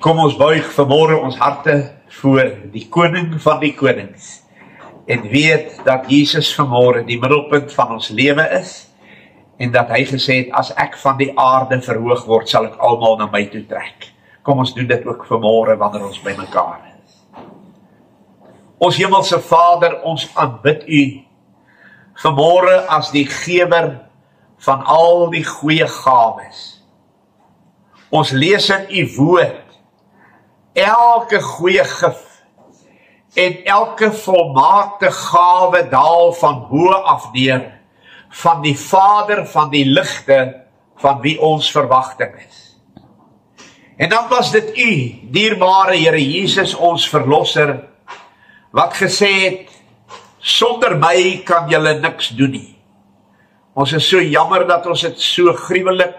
Kom ons buig vanmôre ons harte voor die koning van die konings en weet dat Jesus vanmôre die middelpunt van ons lewe is en dat hy gesê het, as ek van die aarde verhoog word, sal ek almal na my toe trek. Kom ons doen dit ook vanmôre wanneer ons by mekaar is. Ons hemelse Vader, ons aanbid U vanmôre as die gewer van al die goeie gawes. Ons lees in U woord elke goeie gif en elke volmaakte gawe daal van bo af neer, van die Vader van die ligte, van wie ons verwagting is. En dan was dit U, dierbare Here Jesus, ons verlosser, wat gesê het, sonder my kan julle niks doen nie. Ons is so jammer dat ons het so gruwelik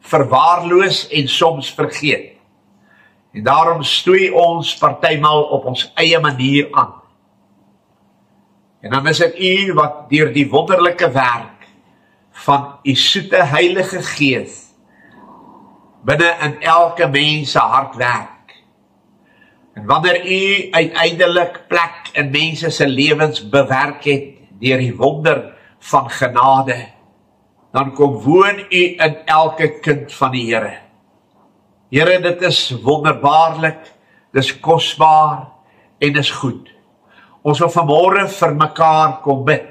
verwaarloos en soms vergeet. En daarom stoei ons partymal op ons eie manier aan. En dan is dit U wat deur die wonderlike werk van U soete Heilige Gees binne in elke mens se hart werk. En wanneer U uiteindelik plek in mense se lewens bewerk het deur die wonder van genade, dan kom woon U in elke kind van die Here. Here, dit is wonderbaarlik, dis kosbaar en is goed. Ons wil vanmôre vir mekaar kom bid.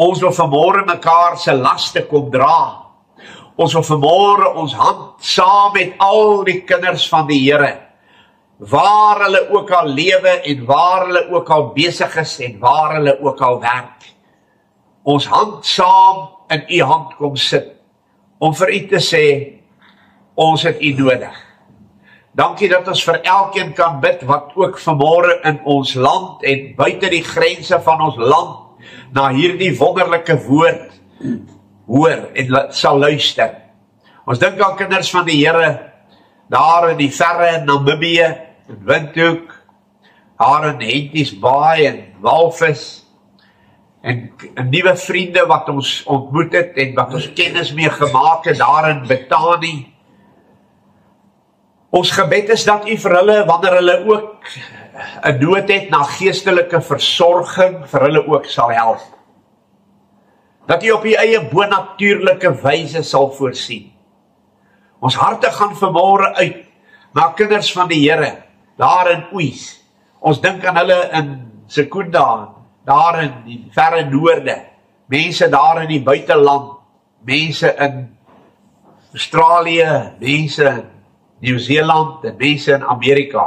Ons wil vanmôre mekaar se laste kom dra. Ons wil vanmôre ons hand saam met al die kinders van die Here, waar hulle ook al lewe en waar hulle ook al besig is en waar hulle ook al werk. Ons hand saam in U hand kom sit, om vir U te sê, ons het U nodig. Dankie dat ons vir elkeen kan bid wat ook vanmôre in ons land en buite die grense van ons land na hierdie wonderlike woord hoor en sal luister. Ons dink aan kinders van die Here daar in die verre Namibië, in Windhoek, daar in Henties Baai en Walvis, en nuwe vriende wat ons ontmoet het en wat ons kennis mee gemaak het daar in Betanie. Ons gebed is dat U vir hulle, wanneer hulle ook 'n nood het na geestelike versorging, vir hulle ook sal help. Dat U op U eie bonatuurlike wyse sal voorsien. Ons harte gaan vanmôre uit na kinders van die Here, daar in Oos. Ons dink aan hulle in Sekunda, daar in die verre noorde, mense daar in die buiteland, mense in Australië, mense in Nieu-Seeland en mense in Amerika.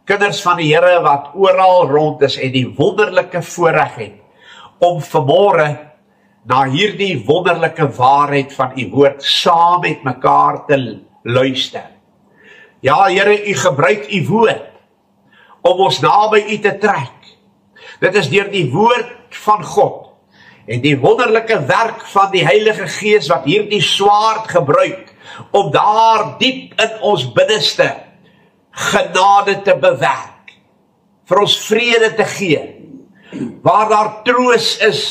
Kinders van die Here wat oral rond is en die wonderlike voorreg het om vanmôre na hierdie wonderlike waarheid van U woord saam met mekaar te luister. Ja, Here, U gebruik U woord om ons naby U te trek. Dit is deur die woord van God en die wonderlike werk van die Heilige Gees wat hierdie swaard gebruik om daar diep in ons binneste genade te bewerk, vir ons vrede te gee. Waar daar troos is,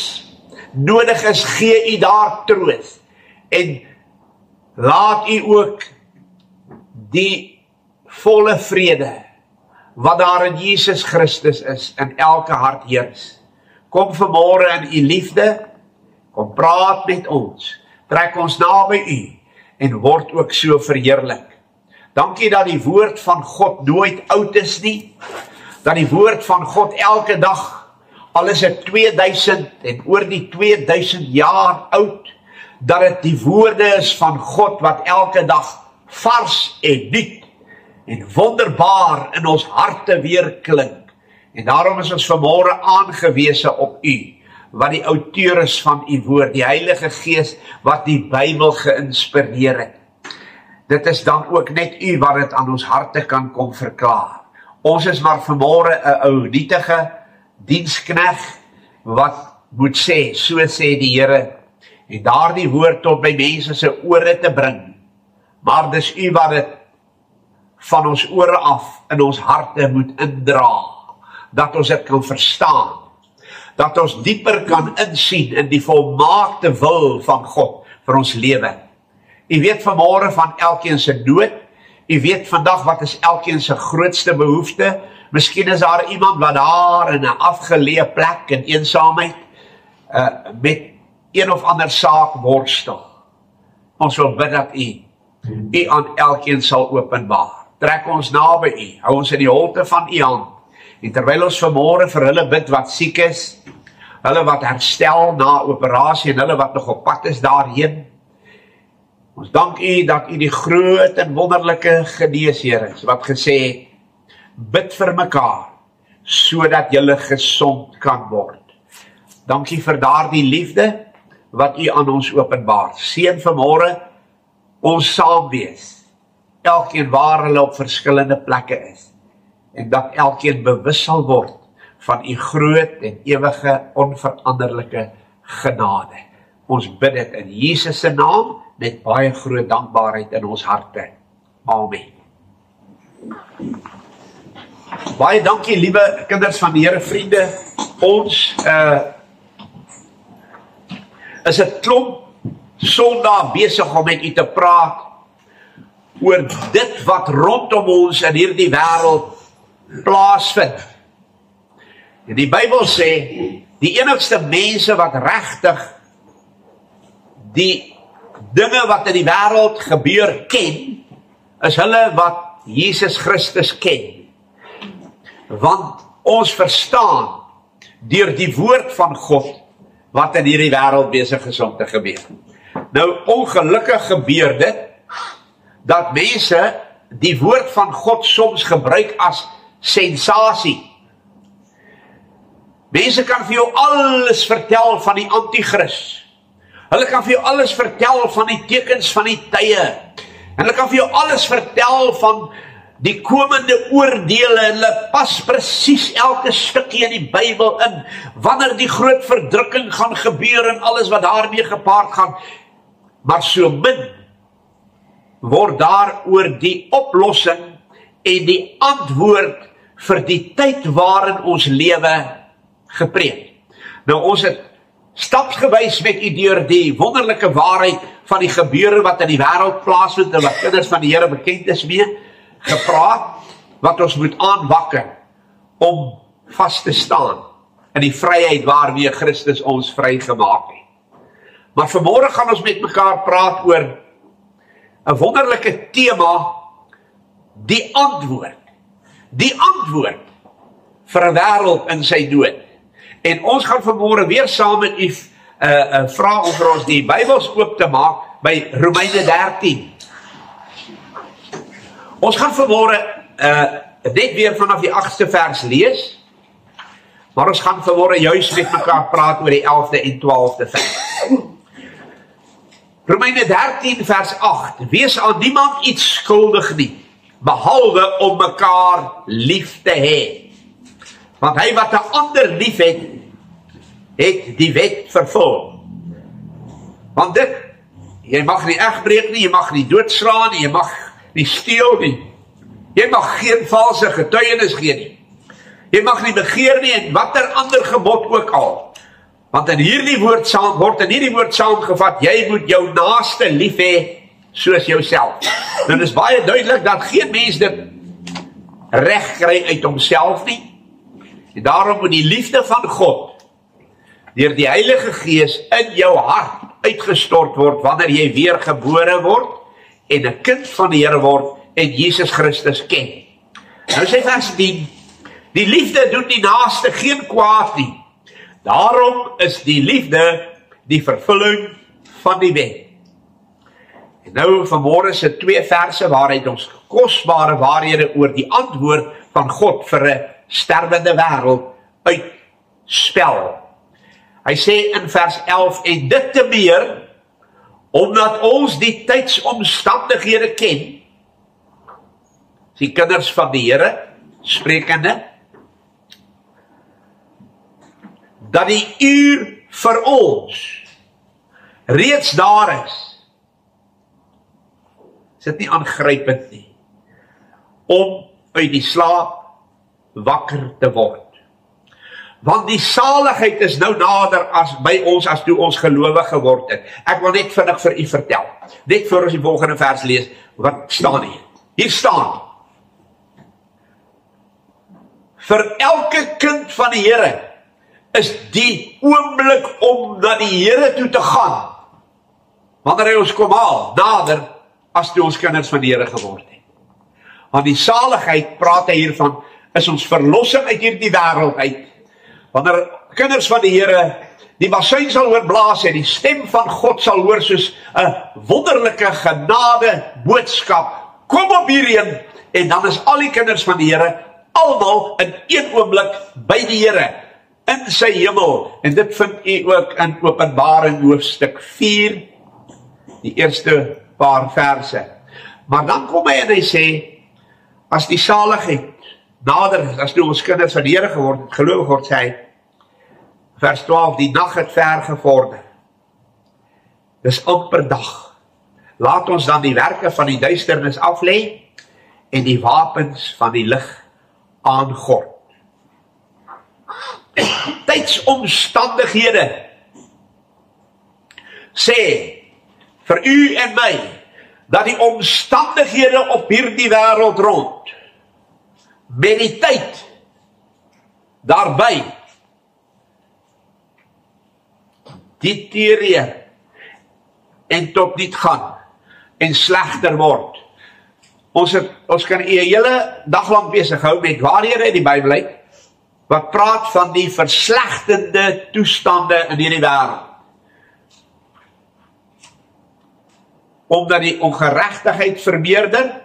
nodig is, gee U daar troos. En laat U ook die volle vrede wat daar in Jesus Christus is, in elke hart heers. Kom vanmôre in U liefde, kom praat met ons, trek ons naby U, en word ook so verheerlik. Dankie dat die woord van God nooit oud is nie, dat die woord van God elke dag, al is dit 2000 en oor die 2000 jaar oud, dat dit die woorde is van God wat elke dag vars en nuut en wonderbaar in ons harte weer klink. En daarom is ons vanmôre aangewese op U, wat die outeur is van U woord, die Heilige Gees wat die Bybel geïnspireer het. Dit is dan ook net U wat dit aan ons harte kan kom verklaar. Ons is maar vanmôre 'n ou nietige dienskneg wat moet sê, so sê die Here, en daardie woord tot by mense se ore te bring. Maar dis U wat dit van ons ore af in ons harte moet indra, dat ons dit kan verstaan, dat ons dieper kan insien in die volmaakte wil van God vir ons lewe. U weet vanmôre van elkeen se nood, U weet vandag wat is elkeen se grootste behoefte. Miskien is daar iemand wat daar in 'n afgeleë plek in eensaamheid met een of ander saak worstel. Ons wil bid dat U aan elkeen sal openbaar. Trek ons naby U, hou ons in die holte van U hand. En terwyl ons vanmôre vir hulle bid wat siek is, hulle wat herstel na operasie en hulle wat nog op pad is daarheen, ons dank U dat U die groot en wonderlike geneesheer is, wat gesê het, bid vir mekaar, sodat julle gesond kan word. Dankie vir daardie liefde, wat U aan ons openbaar. Seën vanmôre ons saam wees, elkeen waar hulle op verskillende plekke is, en dat elkeen bewus sal word van U groot en ewige onveranderlike genade. Ons bid dit in Jesus se naam, met baie groot dankbaarheid in ons harte. Amen. Baie dankie, liewe kinders van die Here, vriende. Ons is 'n klomp Sondae besig om met U te praat oor dit wat rondom ons in hierdie wêreld plaasvind. En die Bybel sê, die enigste mense wat regtig die dinge wat in die wêreld gebeur ken, is hulle wat Jesus Christus ken. Want ons verstaan deur die woord van God wat in hierdie wêreld besig is om te gebeur. Nou, ongelukkig gebeur dit dat mense die woord van God soms gebruik as sensasie. Mense kan vir jou alles vertel van die anti-kris. Hulle kan vir jou alles vertel van die tekens van die tye. En hulle kan vir jou alles vertel van die komende oordeele. Hulle pas presies elke stukkie in die Bybel in, wanneer die groot verdrukking gaan gebeur en alles wat daarmee gepaard gaan. Maar so min word daar oor die oplossing en die antwoord vir die tyd waarin ons lewe gepreek. Nou, ons het stapsgewys met U deur die wonderlike waarheid van die gebeure wat in die wêreld plaasvind en wat kinders van die Here bekend is mee, gepraat, wat ons moet aanwakker om vas te staan in die vryheid waarmee Christus ons vrygemaak het. Maar vanmôre gaan ons met mekaar praat oor 'n wonderlike tema, die antwoord vir 'n wêreld in sy dood. En ons gaan vanmôre weer saam met U vra om vir ons die Bybels oop te maak by Romeine 13. Ons gaan vanmôre net weer vanaf die 8ste vers lees, maar ons gaan vanmôre juis met mekaar praat oor die 11de en 12de vers. Romeine 13 vers 8, wees aan niemand iets skuldig nie, behalwe om mekaar lief te hê. Want hy wat 'n ander lief het, het die wet vervul. Want dit, jy mag nie egbreek nie, jy mag nie doodslaan nie, jy mag nie steel nie, jy mag geen valse getuienis gee nie, jy mag nie begeer nie, en watter ander gebod ook al. Want in hierdie woord saamgevat, jy moet jou naaste lief hê soos jouself. Nou, is baie duidelik dat geen mens dit reg kry uit homself nie. En daarom moet die liefde van God deur die Heilige Gees in jou hart uitgestort word wanneer jy weer gebore word en 'n kind van die Here word en Jesus Christus ken. Nou sê vers 10, die liefde doen die naaste geen kwaad nie. Daarom is die liefde die vervulling van die wet. En nou vanmôre se 2 verse waaruit ons kosbare waarhede oor die antwoord van God vir 'n sterwende wêreld uitspel. Hy sê in vers 11, en dit te meer, omdat ons die tydsomstandighede ken, die kinders van die Here, sprekende, dat die uur vir ons reeds daar is. Is dit nie aangrypend nie, om uit die slaap wakker te word. Want die saligheid is nou nader by ons as toe ons gelowig geword het. Ek wil net vinnig vir u vertel, net voor ons die volgende vers lees, wat staan hier. hier staan. Vir elke kind van die Here is die oomblik om na die Here toe te gaan, wanneer hy ons kom haal, nader as toe ons kinders van die Here geword het. Want die saligheid, praat hy hiervan, is ons verlossing uit hierdie wêreld uit. Wanneer kinders van die Here die basuin sal oorblaas en die stem van God sal hoor soos 'n wonderlike genade boodskap, kom op hierheen, en dan is al die kinders van die Here almal in een oomblik by die Here, in sy hemel, en dit vind u ook in Openbaring hoofstuk 4, die eerste paar verse. Maar dan kom hy en hy sê, as die saligheid nader, as toe ons kinders van die Here geword het, gelowig word, sê hy, vers 12, die nag het ver gevorder. Dis amper dag. Laat ons dan die werke van die duisternis aflê en die wapens van die lig aangord. Tydsomstandighede sê vir u en my dat die omstandighede op hierdie wêreld rond met die tyd daarby deterioreer en tot niet gaan en slegter word. Ons kan 'n hele dag lank besig hou met waarhede in die Bybel uit, wat praat van die verslegtende toestande in hierdie wêreld. Omdat die ongeregtigheid vermeerder,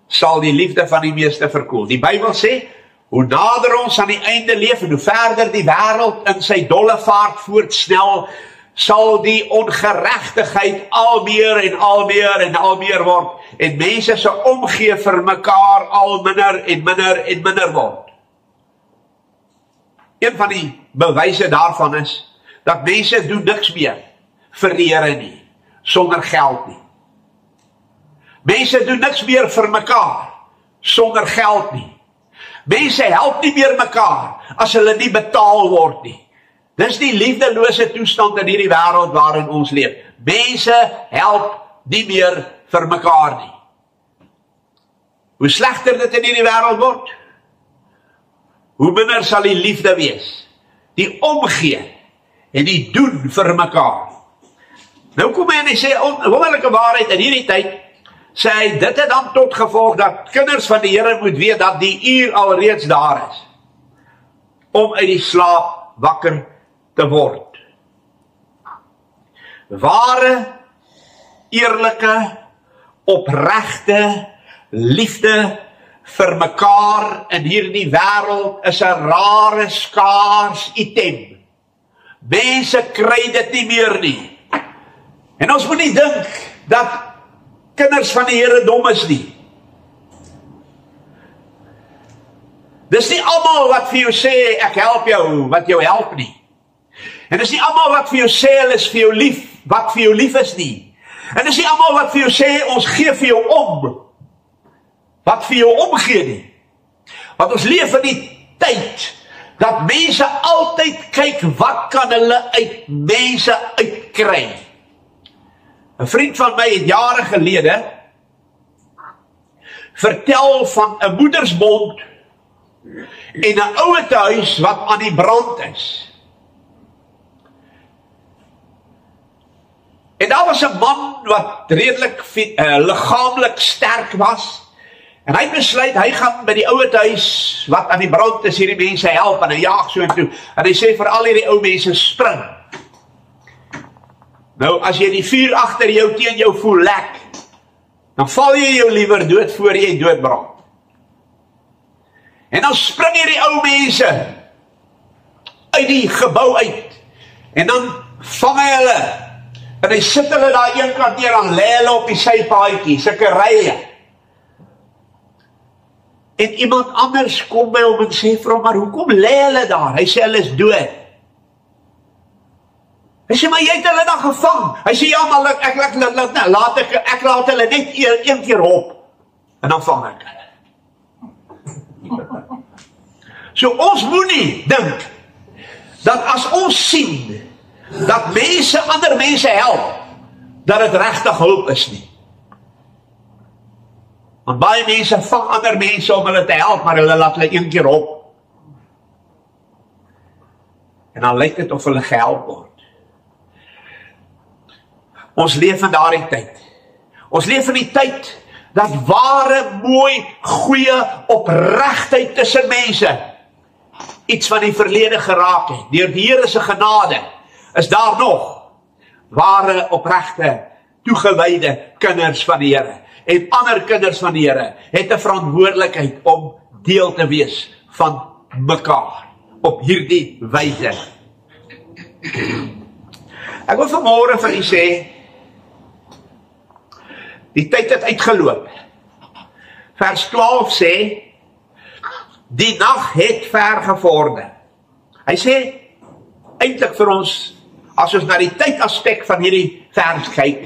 sal die liefde van die meeste verkoel. Die Bybel sê, hoe nader ons aan die einde leef en hoe verder die wêreld in sy dolle vaart voortsnel, sal die ongeregtigheid al meer en al meer en al meer word, en mense se omgee vir mekaar al minder en minder en minder word. Een van die bewyse daarvan is, dat mense doen niks meer vir die Here nie, sonder geld nie. Mense doen niks meer vir mekaar, sonder geld nie. Mense help nie meer mekaar, as hulle nie betaal word nie. Dis die liefdelose toestand in hierdie wêreld waarin ons leef. Mense help nie meer vir mekaar nie. Hoe slegter dit in hierdie wêreld word, hoe minder sal die liefde wees, die omgee en die doen vir mekaar. Nou kom hy en hy sê, wonderlike waarheid in hierdie tyd, sê hy, dit het dan tot gevolg dat kinders van die Here moet weet dat die uur alreeds daar is, om uit die slaap wakker te word. Ware, eerlike, opregte liefde vir mekaar in hierdie wêreld is 'n rare, skaars item. Mense kry dit nie meer nie. En ons moet nie dink dat kinders van die Here dom is nie. Dis nie almal wat vir jou sê, ek help jou, wat jou help nie. En dis nie almal wat vir jou sê, hulle is vir jou lief, wat vir jou lief is nie. En dis nie almal wat vir jou sê, ons gee vir jou om, wat vir jou omgee nie. Want ons leef in die tyd, dat mense altyd kyk, wat kan hulle uit mense uitkry. 'n vriend van my het jare gelede vertel van 'n moedersmond en 'n ouetehuis wat aan die brand is. En daar was 'n man wat redelik liggaamlik sterk was, en hy besluit, hy gaan by die ouetehuis wat aan die brand is, hierdie mense help, en hy jaag so en toe, en hy sê vir al hierdie ou mense, spring. Nou, as jy die vuur agter jou teen jou voel lek, dan val jy jou liewer dood voor jy doodbrand. En dan spring hierdie ou mense uit die gebou uit, en dan vang hy hulle, en hy sit hulle daar een kant neer, dan lê hulle op die sypaadjie, sulke rye. En iemand anders kom by hom en sê vir hom, maar hoekom lê hulle daar? Hy sê, hulle is dood. Hy sê, maar jy het hulle dan gevang. Hy sê, ja, maar ek laat hulle net een keer op, en dan vang ek hulle. So ons moet nie dink, dat as ons sien, dat ander mense help, dat het regtig hulp is nie. Want baie mense vang ander mense om hulle te help, maar hulle laat hulle een keer op. En dan lyk dit of hulle gehelp word. Ons leef in daardie tyd. Ons leef in die tyd dat ware, mooi, goeie opregtheid tussen mense iets van die verlede geraak het. Deur die Here se genade is daar nog ware, opregte, toegewyde kinders van die Here. En ander kinders van die Here het 'n verantwoordelikheid om deel te wees van mekaar op hierdie wyse. Ek wil vanmôre vir u sê, die tyd het uitgeloop. Vers 12 sê, die nag het ver gevorder. Hy sê, eintlik vir ons, as ons na die tydaspek van hierdie vers kyk,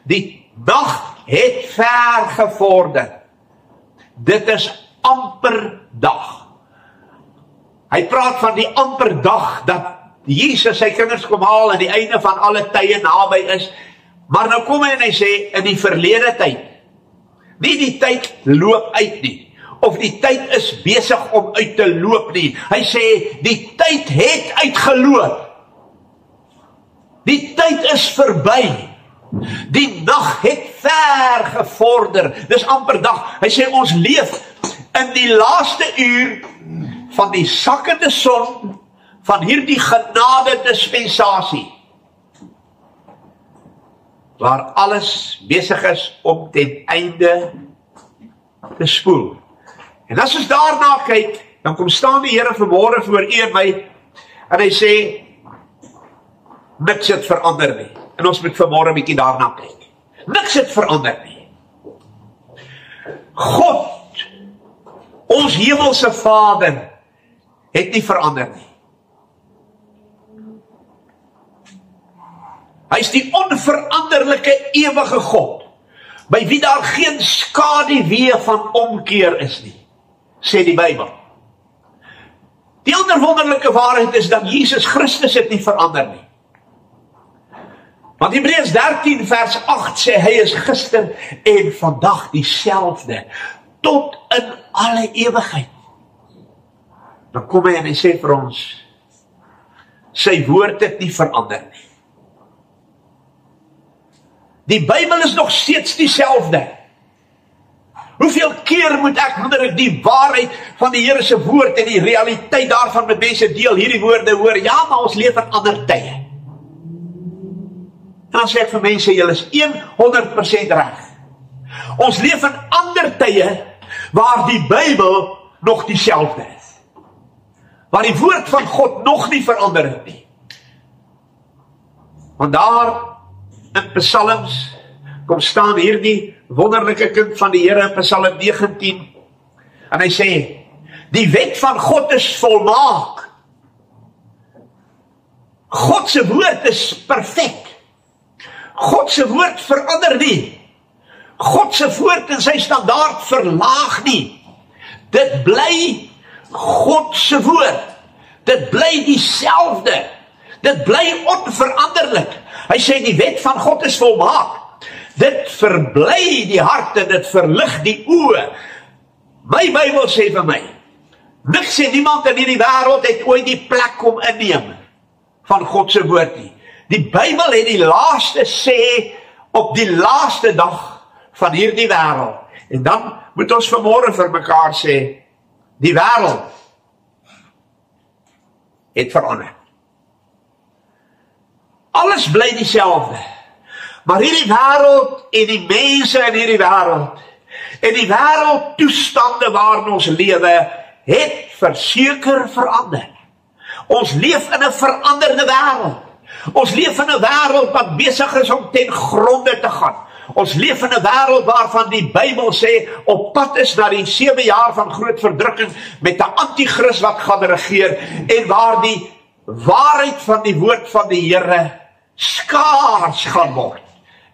die nag het ver gevorder. Dit is amper dag. Hy praat van die amper dag, dat Jesus sy kinders kom haal en die einde van alle tye naby is. Maar nou kom hy en hy sê, in die verlede tyd, nie die tyd loop uit nie, of die tyd is besig om uit te loop nie. Hy sê, die tyd het uitgeloop. Die tyd is verby. Die nag het ver gevorder. Dis amper dag. Hy sê, ons leef in die laaste uur van die sakkende son van hierdie genade dispensasie, waar alles besig is om ten einde te spoel. En as ons daarna kyk, dan kom staan die Here vanmôre voor u en my, en hy sê, niks het verander nie. En ons moet vanmôre 'n bietjie daarna kyk. Niks het verander nie. God, ons hemelse Vader, het nie verander nie. Hy is die onveranderlike ewige God, by wie daar geen skaduwee van omkeer is nie, sê die Bybel. Die ander wonderlike waarheid is dat Jesus Christus het nie verander nie. Want Hebreërs 13 vers 8 sê, hy is gister en vandag dieselfde, tot in alle ewigheid. Dan kom hy en hy sê vir ons, sy woord het nie verander nie. Die Bybel is nog steeds dieselfde. Hoeveel keer moet ek wanneer die waarheid van die Here se woord en die realiteit daarvan met mense deel, hierdie woorde hoor, ja, maar ons leef in ander tye. En dan sê ek vir mense, julle is 100% reg. Ons leef in ander tye waar die Bybel nog dieselfde is. Waar die woord van God nog nie verander het nie. Want daar in Psalms kom staan hierdie wonderlike kind van die Here in Psalm 19, en hy sê, die wet van God is volmaak. God se woord is perfek. God se woord verander nie. God se woord en sy standaard verlaag nie. Dit bly God se woord. Dit bly dieselfde. Dit bly onveranderlik. Hy sê die wet van God is volmaak. Dit verbly die hart en dit verlig die oë. My Bybel sê vir my, niks en niemand in hierdie wêreld het ooit die plek kom inneem van God se woord nie. Die Bybel het die laaste sê op die laaste dag van hierdie wêreld. En dan moet ons vanmôre vir mekaar sê, die wêreld het verander. Alles bly dieselfde. Maar hierdie wêreld en die mense in hierdie wêreld en die wêreldtoestande waarin ons lewe het verseker verander. Ons leef in 'n veranderde wêreld. Ons leef in 'n wêreld wat besig is om ten gronde te gaan. Ons leef in 'n wêreld waarvan die Bybel sê op pad is na die 7 jaar van groot verdrukking met 'n anti-kris wat gaan regeer en waar die waarheid van die woord van die Here skaars gaan word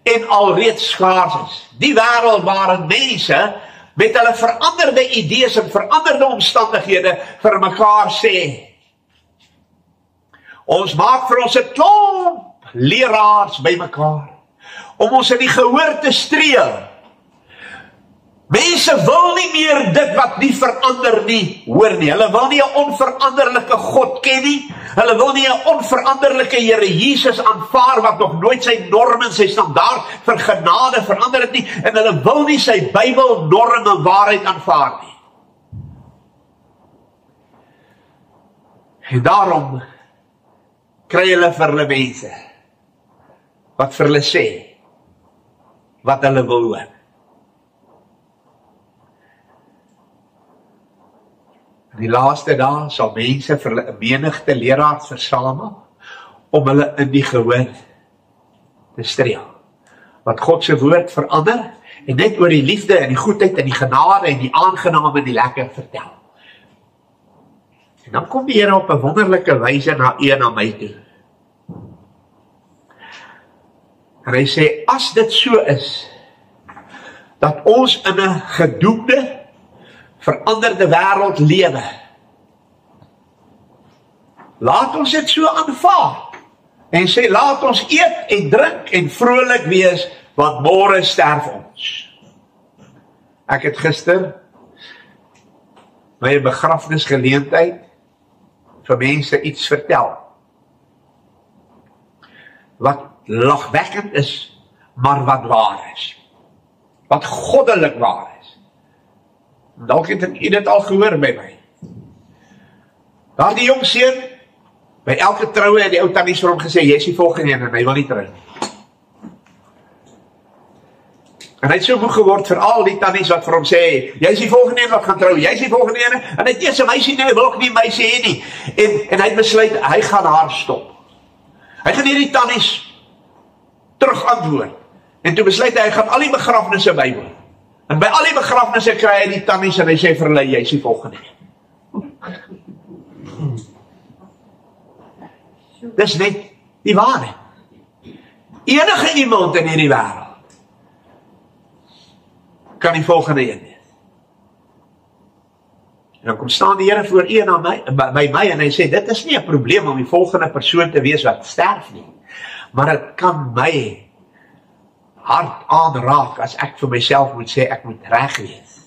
en alreeds skaars is. Die wêreld waarin mense met hulle veranderde idees en veranderde omstandighede vir mekaar sê, ons maak vir ons 'n klomp leraars by mekaar om ons in die gehoor te streel. Mense wil nie meer dit wat nie verander nie, hoor nie. Hulle wil nie 'n onveranderlike God ken nie. Hulle wil nie 'n onveranderlike Here Jesus aanvaar wat nog nooit sy norm en sy standaard vir genade verander het nie. En hulle wil nie sy Bybel norm en waarheid aanvaar nie. En daarom kry hulle vir hulle mense wat vir hulle sê wat hulle wil hoor. In die laaste dae sal mense vir hulle 'n menigte leraars versamel om hulle in die gehoor te streel. Wat God se woord verander en net oor die liefde en die goedheid en die genade en die aangename en die lekker vertel. En dan kom die Here op 'n wonderlike wyse na u en na my toe. En hy sê, as dit so is, dat ons in 'n gedoemde, veranderde wêreld lewe, laat ons dit so aanvaar, en sê, laat ons eet en drink en vrolik wees, want môre sterf ons. Ek het gister by 'n begrafnisgeleentheid vir mense iets vertel, wat lagwekkend is, maar wat waar is. Wat goddelik waar is. Dalk het u dit al gehoor by my. Daar die jong seun, by elke troue het die ou tannies vir hom gesê, jy is die volgende een, en hy wil nie trou. En hy het so moeg geword vir al die tannies wat vir hom sê, jy is die volgende een wat gaan trou, jy is die volgende een, en hy het eers 'n meisie nie, hy wil ook nie meisie hê nie. En hy het besluit, hy gaan haar stop. Hy gaan hierdie tannies terug antwoord. En toe besluit hy gaan al die begrafnisse bywoon. En by al die begrafnisse kry hy die tannies en hy sê vir hulle, jy is die volgende. Dis net die waarheid. Enige iemand in hierdie wêreld kan die volgende een wees. En dan kom staan die Here voor u en by my en hy sê, dit is nie 'n probleem om die volgende persoon te wees wat sterf nie. Maar dit kan my hart aanraak as ek vir myself moet sê, ek moet reg wees.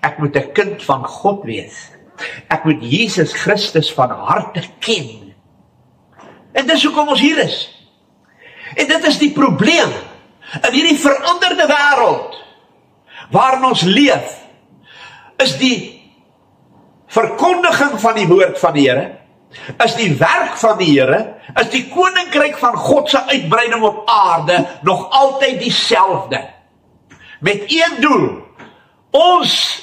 Ek moet 'n kind van God wees. Ek moet Jesus Christus van harte ken. En dis hoekom ons hier is. En dit is die probleem. In hierdie veranderde wêreld waarin ons leef, is die verkondiging van die woord van die Here, is die werk van die Here, is die koninkryk van God se uitbreiding op aarde nog altyd dieselfde. Met een doel. Ons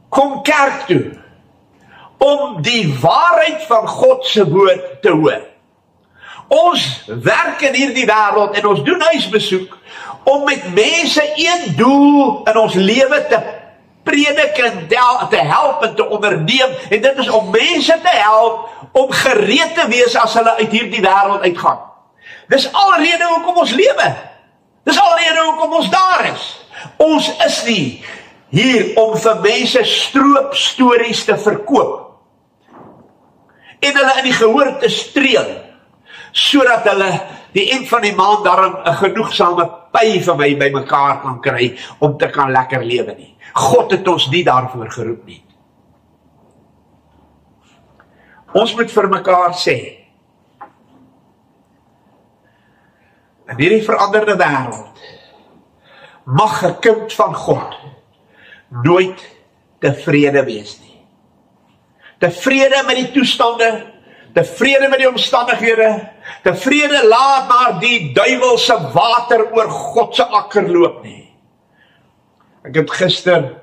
kom kerk toe om die waarheid van God se woord te hoor. Ons werk in hierdie wêreld en ons doen huisbesoek om met mense een doel in ons lewe te predik en te help en te onderneem, en dit is om mense te help om gereed te wees as hulle uit hierdie wêreld uitgaan. Dis alrede hoekom ons lewe. Dis alrede hoekom ons daar is. Ons is nie hier om vir mense stroopstories te verkoop en hulle in die gehoor te streel, sodat hulle die eind van die maand daarom 'n genoegsame by vir my bymekaar kan kry om te kan lekker lewe nie. God het ons nie daarvoor geroep nie. Ons moet vir mekaar sê, in hierdie veranderde wêreld mag 'n kind van God nooit tevrede wees nie. Tevrede met die toestande, tevrede met die omstandighede, tevrede laat maar die duiwelse water oor God se akker loop nie. Ek het gister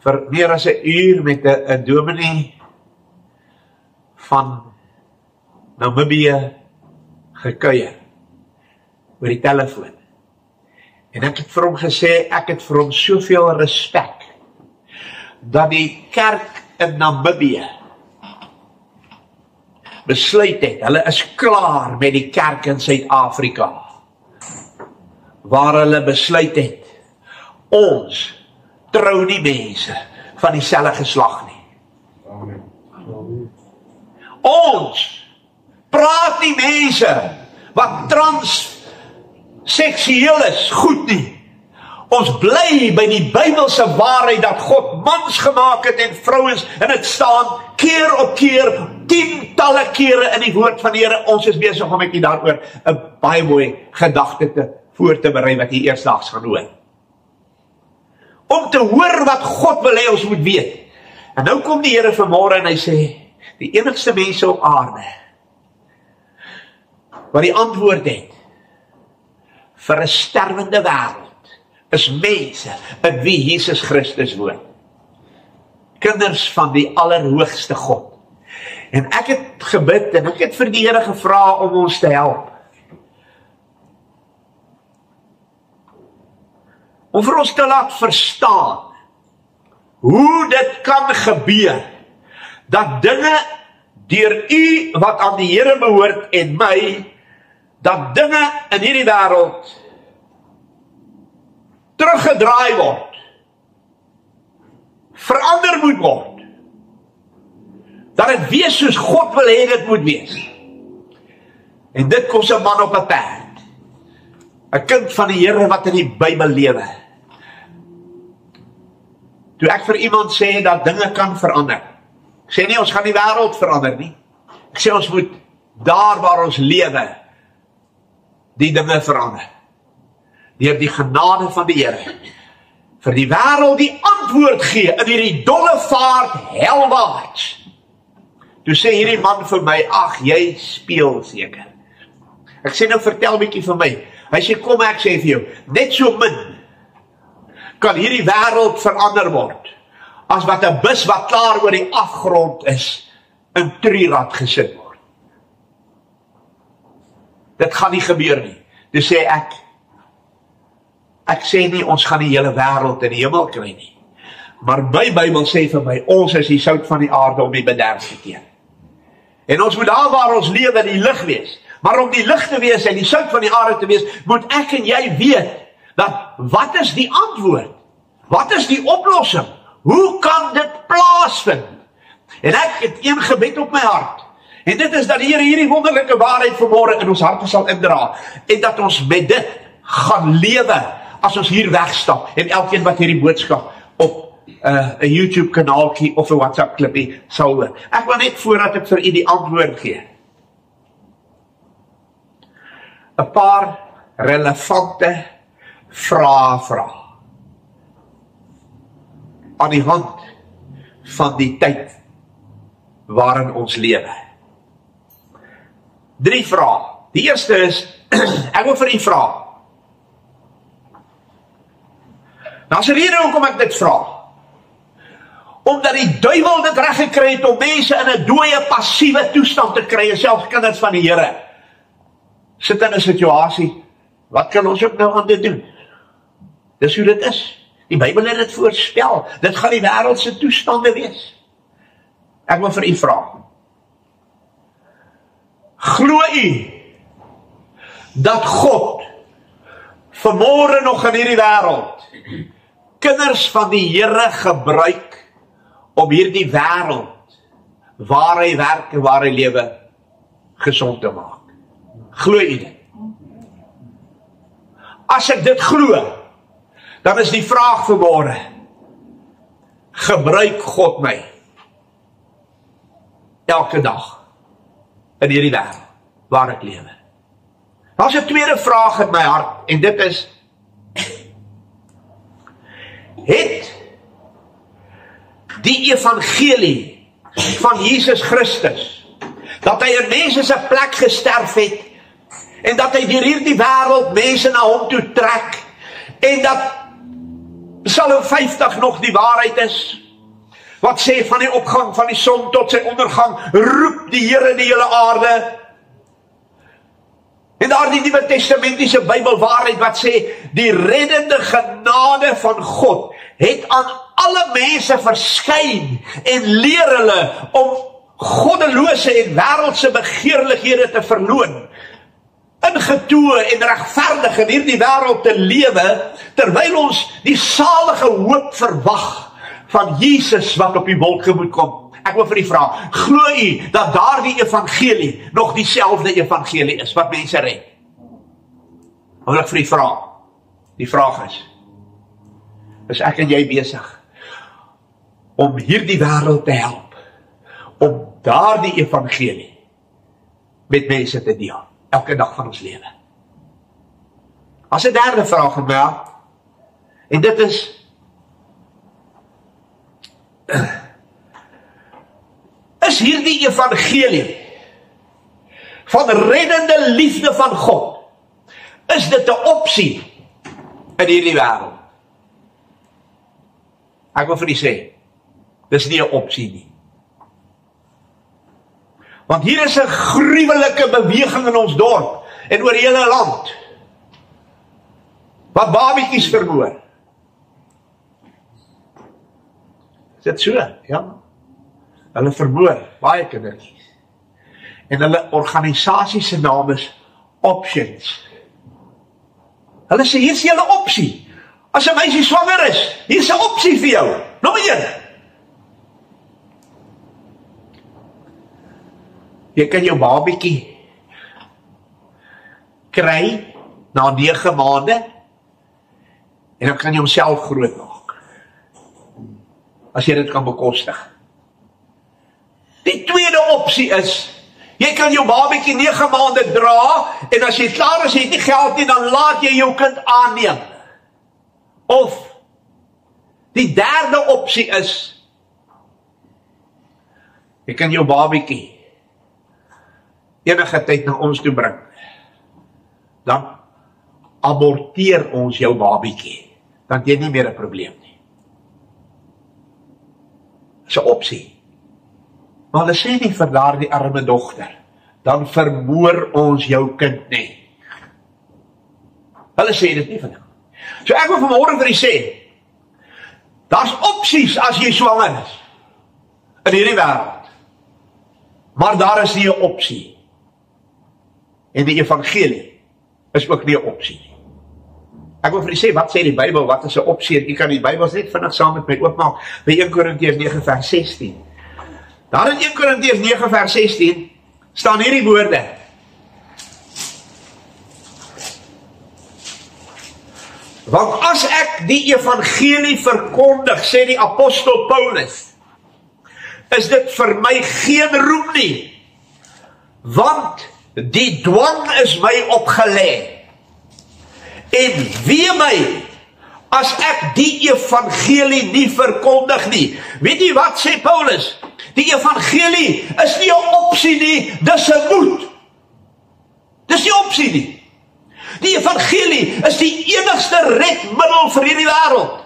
vir meer as 'n uur met 'n dominee van Namibië gekuier oor die telefoon. En ek het vir hom gesê, ek het vir hom soveel respek dat die kerk in Namibië besluit het, hulle is klaar met die kerk in Suid-Afrika, waar hulle besluit het, ons trou nie mense van dieselfde geslag nie. Amen. Ons praat nie mense wat transseksueel is goed nie. Ons bly by die Bybelse waarheid dat God mans gemaak het en vrouens, en dit staan keer op keer, tientalle kere in die woord van die Here. Ons is besig om ek daaroor 'n baie mooi gedagte voor te berei wat jy eersdaags gaan hoor. Om te hoor wat God wil hê ons moet weet. En nou kom die Here vanmôre en hy sê, die enigste mense op aarde wat die antwoord het vir 'n sterwende wêreld is mense in wie Jesus Christus woon. Kinders van die Allerhoogste God. En ek het gebid en ek het vir die Here gevra om ons te help. Om vir ons te laat verstaan hoe dit kan gebeur dat dinge deur u wat aan die Here behoort en my, dat dinge in hierdie wêreld teruggedraai word, verander moet word, dat dit wees soos God wil hê dit moet wees. En dit kos 'n man op 'n perd, 'n kind van die Here wat in die Bybel lewe. Toe ek vir iemand sê dat dinge kan verander, ek sê nie ons gaan die wêreld verander nie, ek sê ons moet daar waar ons lewe die dinge verander. Deur die genade van die Here vir die wêreld die antwoord gee in hierdie dolle vaart helwaarts. Toe sê hierdie man vir my, ag jy speel seker. Ek sê nou vertel bietjie vir my. Hy sê kom ek sê vir jou, net so min kan hierdie wêreld verander word as wat 'n bus wat klaar oor die afgrond is in trirad gesit word. Dit gaan nie gebeur nie. Toe sê ek sê nie ons gaan die hele wêreld in die hemel kry nie. Maar my Bybel sê vir my, ons is die sout van die aarde om die bederf te teen. En ons moet daar waar ons lewe die lig wees. Maar om die lig te wees en die sout van die aarde te wees, moet ek en jy weet dat wat is die antwoord? Wat is die oplossing? Hoe kan dit plaasvind? En ek het een gebed op my hart. En dit is dat die Here hierdie wonderlike waarheid vanmôre in ons harte sal indra. En dat ons met dit gaan lewe as ons hier wegstap. En elkeen wat hierdie boodskap op 'n YouTube kanaaltjie of 'n WhatsApp klippie sal hoor. Ek wil net voordat ek vir u die antwoord gee, 'n paar relevante vrae vra. Aan die hand van die tyd waarin ons lewe. 3 vrae. Die eerste is, ek wil vir u vra. Nou is 'n rede hoekom ek dit vra. Omdat die duiwel dit reg gekry het om mense in 'n dooie, passiewe toestand te kry, en selfs kinders van die Here sit in 'n situasie, wat kan ons ook nou aan dit doen? Dis hoe dit is. Die Bybel het dit voorspel. Dit gaan die wêreld se toestande wees. Ek wil vir u vra. Glo u dat God vanmôre nog in hierdie wêreld kinders van die Here gebruik om hierdie wêreld waar hy werk en waar hy lewe gesond te maak? Glo u dit? As ek dit glo, dan is die vraag vanmôre, gebruik God my elke dag in hierdie wêreld waar ek lewe? Daar's 'n tweede vraag in my hart, en dit is, het die evangelie van Jesus Christus, dat hy in mense se plek gesterf het, en dat hy deur hierdie wêreld mense na hom toe trek, en dat Psalm 50 nog die waarheid is, wat sê van die opgang van die son tot sy ondergang, roep die Here die hele aarde. En daar die Nuwe Testamentiese Bybelwaarheid wat sê, die reddende genade van God het aan alle mense verskyn en leer hulle om goddelose en wêreldse begeerlikhede te verloon, ingetoe en regverdig in hierdie wêreld te lewe, terwyl ons die salige hoop verwag van Jesus wat op die wolke moet kom. Ek wil vir u vra, glo u dat daardie evangelie nog dieselfde evangelie is wat mense red? Wil ek vir u vra, die vraag is, is ek en jy besig om hierdie wêreld te help, om daardie evangelie met mense te deel, elke dag van ons lewe. As 'n derde vraag gemeld, en dit is, is hierdie evangelie van reddende liefde van God, is dit 'n opsie in hierdie wêreld? Ek wil vir u sê, dis nie 'n opsie nie. Want hier is 'n gruwelike beweging in ons dorp en oor die hele land, wat babietjies vermoor. Is dit so? Ja. Hulle vermoor baie kindertjies. En hulle organisasie se naam is Options. Hulle sê, hier is julle opsie. As 'n meisie swanger is, hier is 'n opsie vir jou. Nommer 1. Jy kan jou babietjie kry na 9 maande en dan kan jy homself groot maak. As jy dit kan bekostig. Die tweede opsie is, jy kan jou babietjie 9 maande dra en as jy klaar is, jy het nie geld nie, dan laat jy jou kind aanneem. Of die derde opsie is, jy kan jou babietjie enige tyd na ons toe bring. Dan aborteer ons jou babietjie. Dan het jy nie meer 'n probleem nie. Dis 'n opsie. Maar hulle sê nie vir daardie arme dogter, dan vermoor ons jou kind nie. Hulle sê dit nie vandag. So ek wil vanmôre vir u sê, daar's opsies as jy swanger is in hierdie wêreld. Maar daar is nie 'n opsie. En die evangelie is ook nie 'n opsie. Ek wil vir u sê, wat sê die Bybel, wat is 'n opsie? En u kan die Bybel net vinnig saam met my oopmaak by 1 Korintiërs 9 vers 16. Daar in 1 Korintiërs 9 vers 16 staan hierdie woorde: Want as ek die evangelie verkondig, sê die apostel Paulus, is dit vir my geen roem nie, want die dwang is my opgelê. En wee my, as ek die evangelie nie verkondig nie. Weet jy wat sê Paulus? Die evangelie is nie 'n opsie nie, dis 'n moed. Dis nie 'n opsie nie. Die evangelie is die enigste redmiddel vir hierdie wêreld.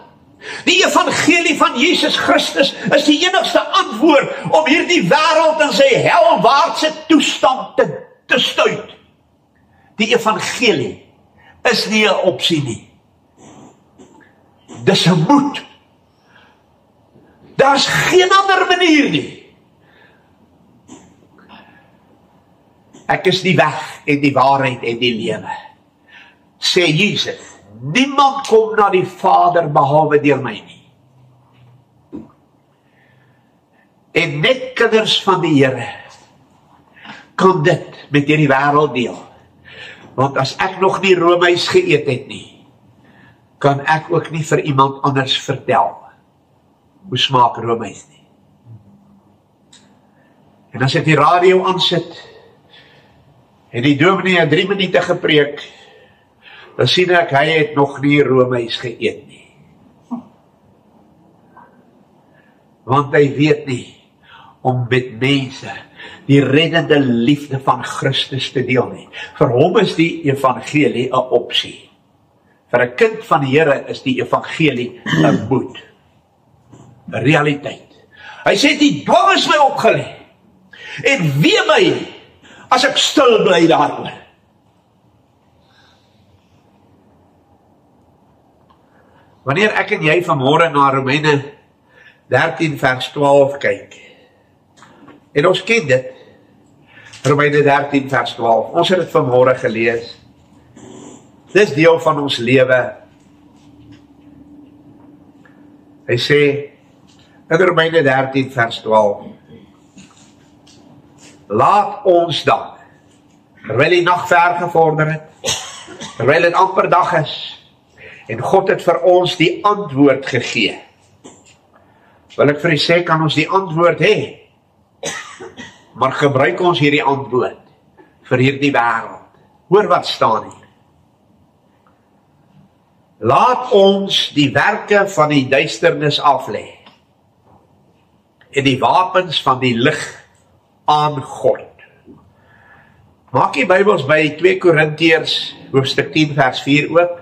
Die evangelie van Jesus Christus is die enigste antwoord om hierdie wêreld in sy helwaartse toestand te stuit. Die evangelie is nie 'n opsie nie. Dis 'n moed. Daar's geen ander manier nie. Ek is die weg en die waarheid en die lewe, sê Jesus. Niemand kom na die Vader behalwe deur my nie. En net kinders van die Here kan dit met hierdie wêreld deel. Want as ek nog nie roomys geëet het nie, kan ek ook nie vir iemand anders vertel hoe smaak roomys nie. En as ek die radio aansit en die dominee het 3 minute gepreek, dan sien ek, hy het nog nie roomys geëet nie. Want hy weet nie om met mense die reddende liefde van Christus te deel nie. Vir hom is die evangelie 'n opsie. Vir 'n kind van die Here is die evangelie 'n moed, 'n realiteit. Hy sê die dwang is my opgelê. En wee my as ek stil bly daaroor. Wanneer ek en jy vanmôre na Romeine 13 vers 12 kyk, en ons ken dit, Romeine 13 vers 12, ons het dit vanmôre gelees, dis deel van ons lewe. Hy sê, in Romeine 13 vers 12, laat ons dan, terwyl die nag ver gevorder het, terwyl dit amper dag is, En God het vir ons die antwoord gegee. Wil ek vir u sê, kan ons die antwoord hê? Maar gebruik ons hierdie antwoord vir hierdie wêreld. Hoor wat staan hier. Laat ons die werke van die duisternis aflê en die wapens van die lig aangord. Maak die Bybels by 2 Korintiërs hoofstuk 10 vers 4 oop.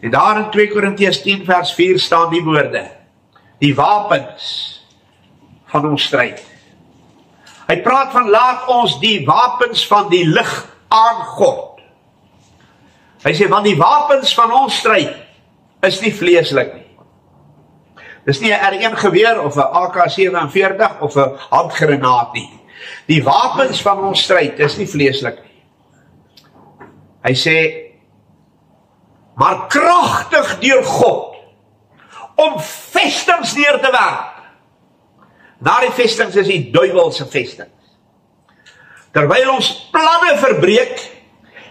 En daar in 2 Korintiërs 10 vers 4 staan die woorde: die wapens van ons stryd. Hy praat van laat ons die wapens van die lig aangord. Hy sê, want die wapens van ons stryd is nie vleeslik nie. Dis nie 'n R1 geweer of 'n AK-47 of 'n handgranaat nie. Die wapens van ons stryd is nie vleeslik nie. Hy sê, maar kragtig deur God om vestings neer te werp. Daardie vestings is die duiwelse vestings. Terwyl ons planne verbreek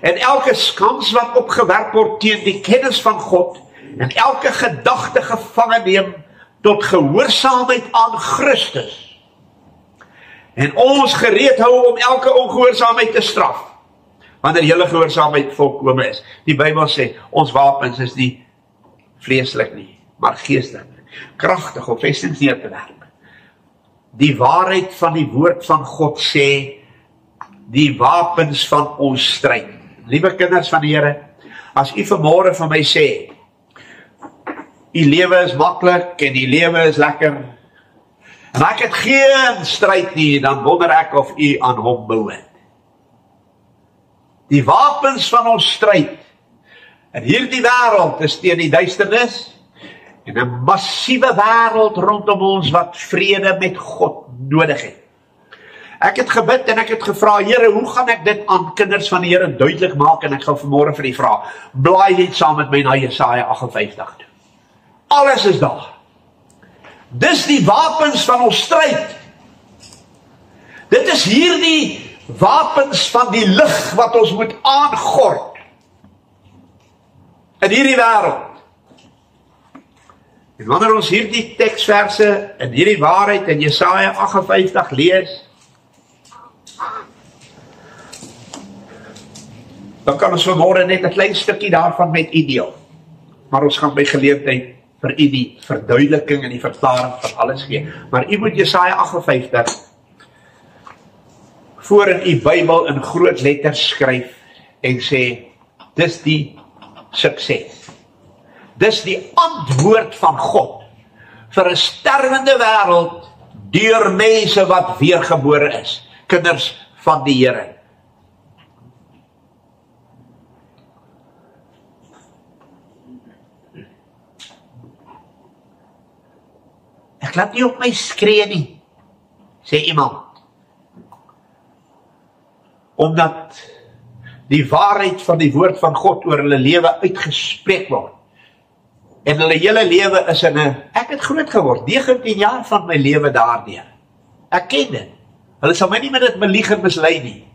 en elke skans wat opgewerp word teen die kennis van God en elke gedagte gevange neem tot gehoorsaamheid aan Christus. En ons gereed hou om elke ongehoorsaamheid te straf, wanneer julle gehoorsaamheid volkome is. Die Bybel sê, ons wapens is nie vleeslik nie, maar geestelik, kragtig om vestings neer te werp. Die waarheid van die woord van God sê, die wapens van ons stryd. Liewe kinders van die Here, as u vanmôre van my sê, u lewe is maklik en u lewe is lekker, en ek het geen stryd nie, dan wonder ek of u aan hom behoort. Die wapens van ons stryd in hierdie wêreld is teen die duisternis, en 'n massiewe wêreld rondom ons wat vrede met God nodig het. Ek het gebid en ek het gevra, Here, hoe gaan ek dit aan kinders van die Here duidelik maak? En ek gaan vanmôre vir u vra, blaai net saam met my na Jesaja 58 toe. Alles is daar. Dis die wapens van ons stryd. Dit is hierdie wapens van die lig wat ons moet aangord in hierdie wêreld. En wanneer ons hierdie teksverse en hierdie waarheid in Jesaja 58 lees, dan kan ons vanmôre net 'n klein stukkie daarvan met u deel. Maar ons gaan by geleentheid vir u die verduideliking en die verklaring van alles gee. Maar u moet Jesaja 58 voor in u Bybel in groot letters skryf en sê, dis die sukses. Dis die antwoord van God vir 'n sterwende wêreld deur mense wat weergebore is, kinders van die Here. Ek laat nie op my skree nie, sê iemand. Omdat die waarheid van die woord van God oor hulle lewe uitgespreek word. En hulle hele lewe is in 'n, ek het groot geword, 19 jaar van my lewe daardeur. Ek ken dit. Hulle sal my nie met dit belieg en mislei nie.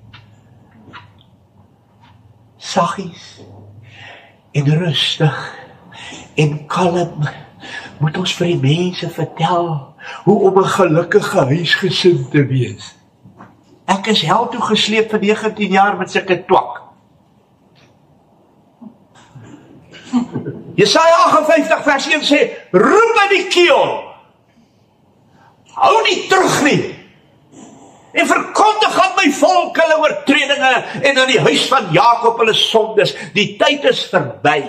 Saggies en rustig en kalm moet ons vir die mense vertel hoe om 'n gelukkige huisgesin te wees. Ek is hel toe gesleep vir 19 jaar met sulke twak. Jesaja 58 vers 1 sê, roep in die keel, hou nie terug nie, en verkondig aan my volk hulle oortredinge, en aan die huis van Jakob hulle sondes. Die tyd is verby,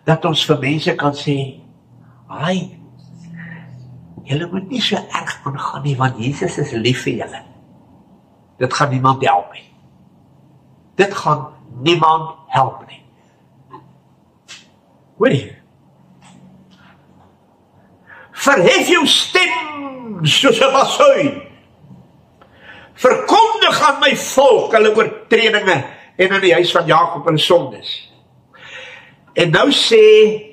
dat ons vir mense kan sê, ai, julle moet nie so erg aangaan nie, want Jesus is lief vir julle. Dit gaan niemand help nie. Dit gaan niemand help nie. Hoor hier. Verhef jou stem soos 'n basuin. Verkondig aan my volk hulle oortredinge en aan die huis van Jakob hulle sondes. En nou sê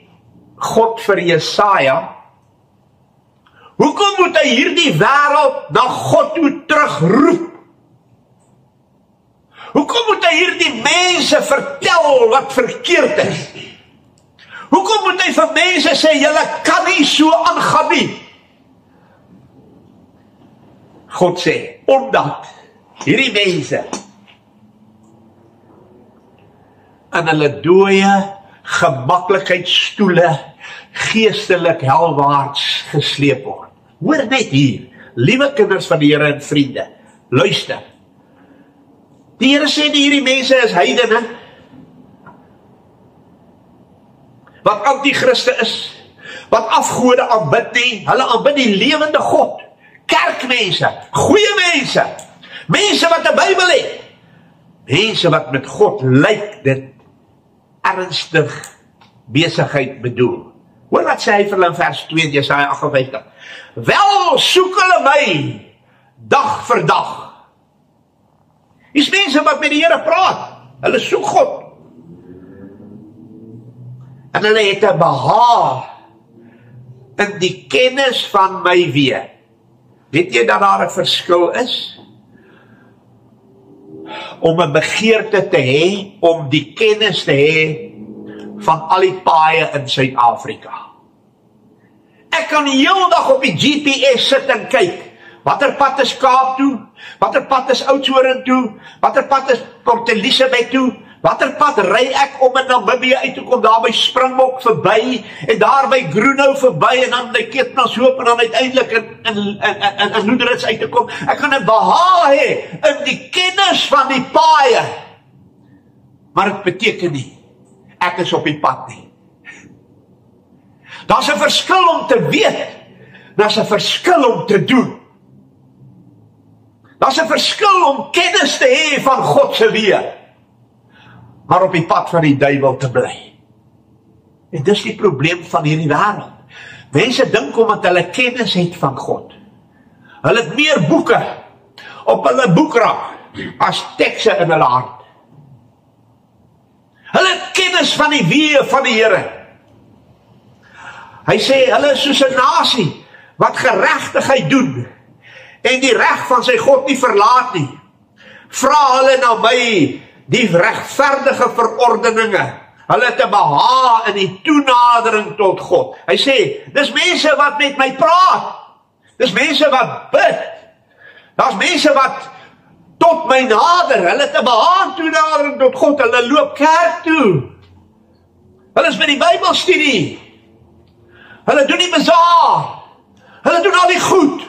God vir Jesaja, hoekom moet hy hierdie wêreld na God toe terugroep? Hoekom moet hy hierdie mense vertel wat verkeerd is? Hoekom moet hy vir mense sê, julle kan nie so aangaan nie? God sê, omdat hierdie mense in hulle dooie gemaklikheidsstoele geestelik helwaarts gesleep word. Hoor net hier, liewe kinders van die Here en vriende, luister. Die Here sê nie hierdie mense is heidene, wat antichriste is, wat afgode aanbid nie, hulle aanbid die lewende God, kerkmense, goeie mense, mense wat 'n Bybel het, mense wat met God lyk dit ernstig besigheid bedoel. Hoor wat sê hy vir hulle in vers 2 in Jesaja 58. Wel soek hulle my dag vir dag. Dis mense wat met die Here praat. Hulle soek God. En hulle het 'n behaag in die kennis van my weë. Weet jy dat daar 'n verskil is? Om 'n begeerte te hê, om die kennis te hê van al die paaie in Suid-Afrika. Ek kan die hele dag op die GPS sit en kyk. Watter pad is Kaap toe? Watter pad is Oudtshoorn toe? Watter pad is Port Elizabeth toe? Watter pad ry ek om in Namibië uit te kom, daar by Springbok verby, en daar by Groenhou verby, en dan by Keetmanshoop, en dan uiteindelik in Loederits uit te kom. Ek kan 'n behaag hê in die kennis van die paaie. Maar dit beteken nie, ek is op die pad nie. Daar's 'n verskil om te weet, daar's 'n verskil om te doen. Daar's 'n verskil om kennis te hê van God se weë, maar op die pad van die duiwel te bly. En dis die probleem van hierdie wêreld. Mense dink omdat hulle kennis het van God, hulle het meer boeke op hulle boekrak as tekste in hulle hart. Hulle het kennis van die weë van die Here. Hy sê, hulle is soos 'n nasie wat geregtigheid doen en die reg van sy God nie verlaat nie. Vra hulle na my die regverdige verordeninge. Hulle het 'n behaag in die toenadering tot God. Hy sê, dis mense wat met my praat. Dis mense wat bid. Daar's mense wat tot my nader. Hulle het 'n behaag in toenadering tot God. Hulle loop kerk toe. Hulle is met die Bybelstudie. Hulle doen die bazaar. Hulle doen al die goed.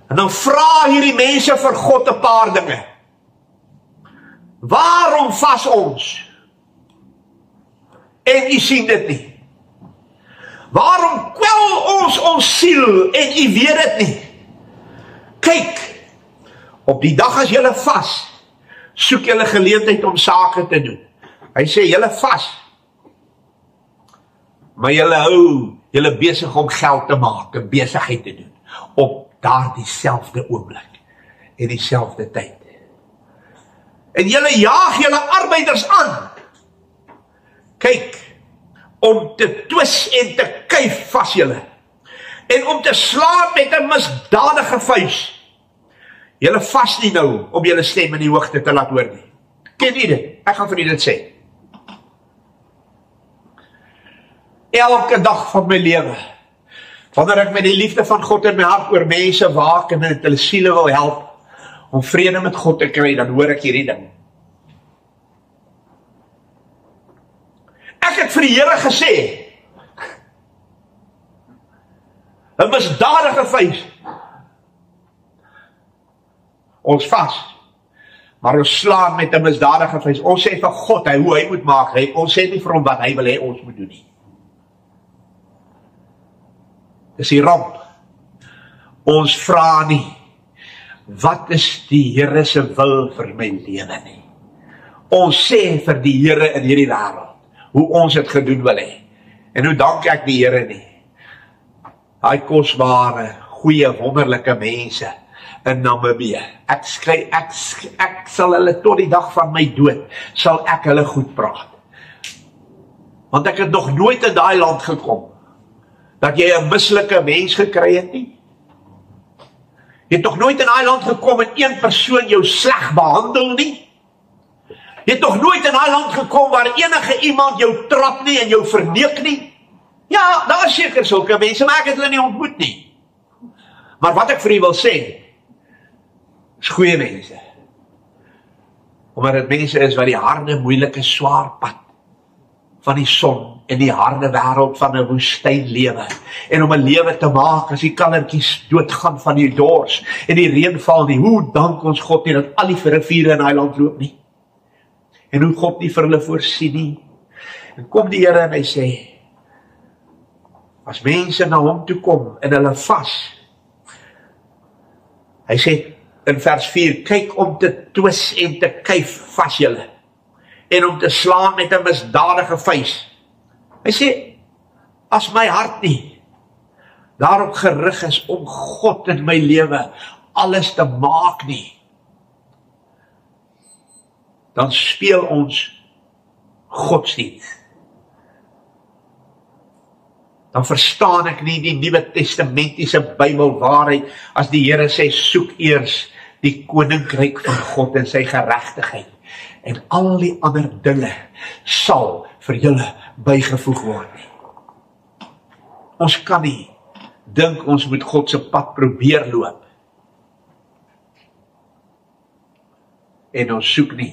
En dan vra hierdie mense vir God 'n paar dinge. Waarom vas ons? En u sien dit nie. Waarom kwel ons siel en u weet dit nie? Kyk, op die dag as julle vas, soek julle geleentheid om sake te doen. Hy sê, julle vas, maar julle besig om geld te maak, 'n besigheid te doen, op daardie selfde oomblik, en dieselfde tyd. En julle jaag julle arbeiders aan. Kyk, om te twis en te kuif vas julle, en om te slaan met 'n misdadige vuis. Julle vas nie nou, om julle stem in die hoogte te laat hoor nie. Ken jy dit? Ek gaan vir julle dit sê. Elke dag van my lewe, wanneer ek met die liefde van God in my hart oor mense waak en hulle siele wil help, om vrede met God te kry, dan hoor ek hierdie ding. Ek het vir die Here gesê, 'n misdadige vuis. Ons vas, maar ons slaan met 'n misdadige vuis. Ons sê vir God, hoe hy moet maak. Ons sê nie vir hom wat hy wil hê ons moet doen nie. Dis die ramp. Ons vra nie, wat is die Here se wil vir my lewe nie. Ons sê vir die Here in hierdie wêreld, hoe ons het gedoen wil hê. En hoe dank ek die Here nie. Daai kosbare, goeie, wonderlike mense in Namibië. Ek sal hulle tot die dag van my dood, sal ek hulle goed praat. Want ek het nog nooit in daai land gekom, dat jy 'n mislike mens gekry het nie. Jy het nog nooit in daai land gekom en een persoon jou sleg behandel nie. Jy het nog nooit in daai land gekom waar enige iemand jou trap nie en jou verneek nie. Ja, daar is seker sulke mense, maar ek het hulle nie ontmoet nie. Maar wat ek vir u wil sê, is goeie mense. Omdat dit mense is wat die harde, moeilike, swaar pad van die son en die harde wêreld van 'n woestyn lewe. En om 'n lewe te maak as die kallertjies doodgaan van die dors en die reën val nie. Hoe dank ons God nie dat al die riviere in daai land loop nie. En hoe God nie vir hulle voorsien nie. En kom die Here en hy sê, as mense na hom toe kom en hulle vas, hy sê in vers 4, kyk om te twis en te kuif vas julle, en om te slaan met 'n misdadige vuis. Hy sê, as my hart nie daarop gerig is om God in my lewe alles te maak nie, dan speel ons godsdienst. Dan verstaan ek nie die Nuwe Testamentiese Bybelwaarheid as die Here sê, soek eers die koninkryk van God en sy geregtigheid, en al die ander dinge sal vir julle bygevoeg word nie. Ons kan nie dink ons moet God se pad probeer loop, en ons soek nie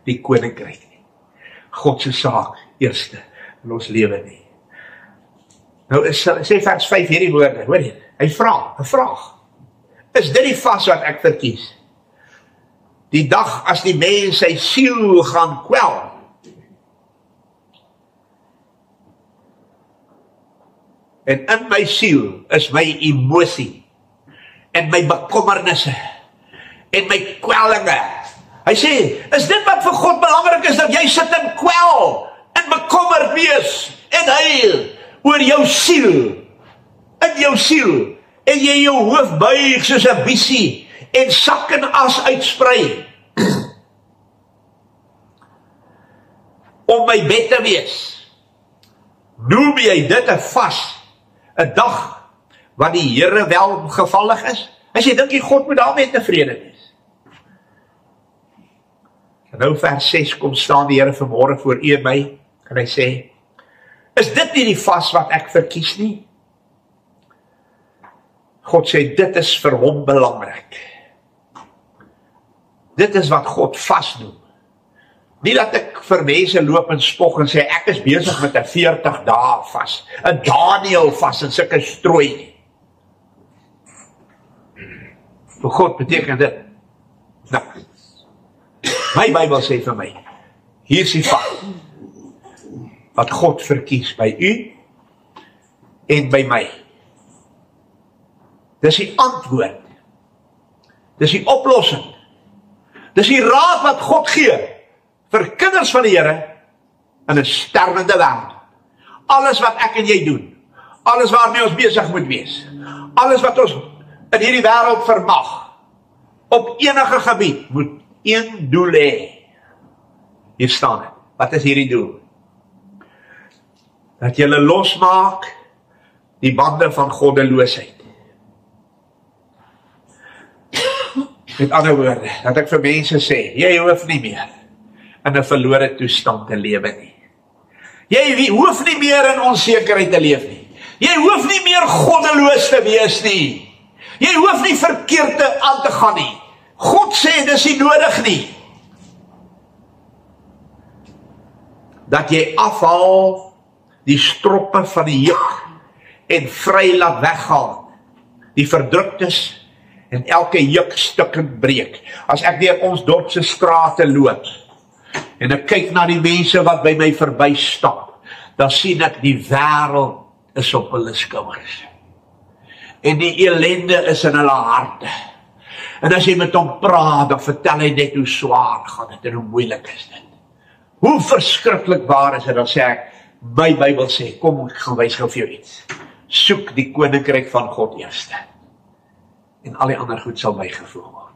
die koninkryk nie. God se saak eerste in ons lewe nie. Nou sê vers 5 hierdie woorde, hoor jy? Hy vra 'n vraag. Is dit die vas wat ek verkies? Die dag as die mens sy siel gaan kwel. En in my siel is my emosie en my bekommernisse en my kwellinge. Hy sê, is dit wat vir God belangrik is, dat jy sit en kwel en bekommerd wees en huil oor jou siel, in jou siel, en jy jou hoof buig soos 'n biesie en sak en as uitsprei om my bed te wees. Noem jy dit 'n vas, 'n dag wat die Here welgevallig is? Hy sê, dink jy God moet daarmee tevrede wees? En nou vers 6 kom staan die Here vanmôre voor u en my, en hy sê, is dit nie die vas wat ek verkies nie? God sê, dit is vir hom belangrik. Dit is wat God vas noem. Nie dat ek vir mense loop en spog en sê, ek is besig met 'n 40 dae vas, 'n Daniel vas en sulke strooi. Vir God beteken dit, nou, my Bybel sê vir my, hier is die vas, wat God verkies by u en by my. Dis die antwoord. Dis die oplossing. Dis die raad wat God gee vir kinders van die Here in 'n sterwende wêreld. Alles wat ek en jy doen, alles waarmee ons besig moet wees, alles wat ons in hierdie wêreld vermag, op enige gebied, moet een doel hê. Hier staan dit. Wat is hierdie doel? Dat jy losmaak die bande van goddeloosheid. Met ander woorde, dat ek vir mense sê, jy hoef nie meer in 'n verlore toestand te lewe nie. Jy hoef nie meer in onsekerheid te leef nie. Jy hoef nie meer goddeloos te wees nie. Jy hoef nie verkeerd aan te gaan nie. God sê, dis nie nodig nie. Dat jy afhaal die stroppe van die juk en vry laat weggaan. Die verdruktes en elke juk stukkend breek. As ek deur ons dorp se strate loop en ek kyk na die mense wat by my verby stap, dan sien ek die wêreld is op hulle skouers. En die ellende is in hulle harte. En as jy met hom praat, dan vertel hy net hoe swaar gaan dit en hoe moeilik is dit. Hoe verskriklik waar is dit, dan sê ek, my Bybel sê, kom ek gaan wys gou vir jou iets. Soek die koninkryk van God eerste. En al die ander goed sal bygevoeg word.